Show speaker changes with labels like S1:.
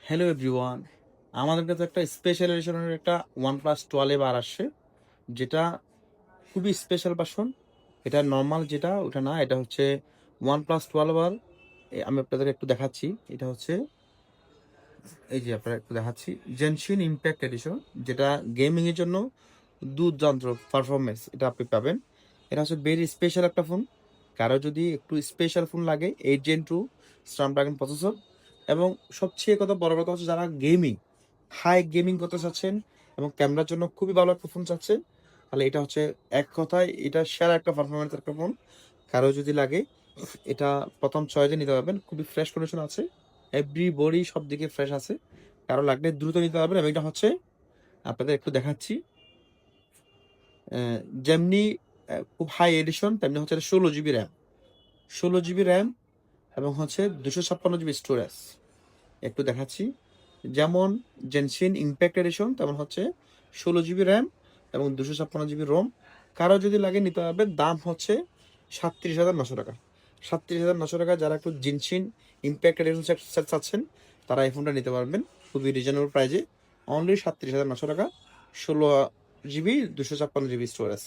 S1: Hello everyone, আমাদের কাছে একটা স্পেশাল এডিশনের একটা OnePlus 12 আর আসছে, যেটা খুবই স্পেশাল ভার্সন। এটা নর্মাল যেটা ওটা না, এটা হচ্ছে OnePlus 12 আর। আমি আপনাদের একটু দেখাচ্ছি। এটা হচ্ছে এই যে আপনারা একটু দেখাচ্ছি, জেনশিন ইম্প্যাক্ট এডিশন, যেটা গেমিং এর জন্য দুর্দান্ত পারফরমেন্স এটা আপনি পাবেন। এটা হচ্ছে ভেরি স্পেশাল একটা ফোন। কারো যদি একটু স্পেশাল ফোন লাগে, 8 Gen 2 স্ন্যাপড্রাগন প্রসেসর, এবং সবচেয়ে বড় কথা হচ্ছে যারা গেমিং, হাই গেমিং করতে চাচ্ছেন এবং ক্যামেরার জন্য খুবই ভালো একটা ফোন চাচ্ছেন, তাহলে এটা হচ্ছে এক কথায় এটা সেরা একটা পারফরমেন্স একটা ফোন। কারো যদি লাগে, এটা প্রথম চয়েসে নিতে পারবেন। খুবই ফ্রেশ কন্ডিশন আছে, এভরি বডি সব দিকে ফ্রেশ আছে। কারো লাগলে দ্রুত নিতে পারবেন। এবং এটা হচ্ছে আপনাদের একটু দেখাচ্ছি, যেমনি খুব হাই এডিশন, তেমনি হচ্ছে 16 GB র্যাম, 16 GB র্যাম, এবং হচ্ছে 256 GB স্টোরেজ। একটু দেখাচ্ছি, যেমন জেনশিন ইম্প্যাক্ট এডিশন, তেমন হচ্ছে 16 GB র্যাম এবং 256 GB রোম। কারো যদি লাগে নিতে হবে, দাম হচ্ছে 37,900 টাকা। 37,900 টাকা যারা একটু জেনশিন ইম্প্যাক্ট এডিশন সেট চাচ্ছেন, তারা এই ফোনটা নিতে পারবেন খুবই রিজনেবল প্রাইজে। অনলি 37,900 টাকা, 16 GB 256 GB স্টোরেজ।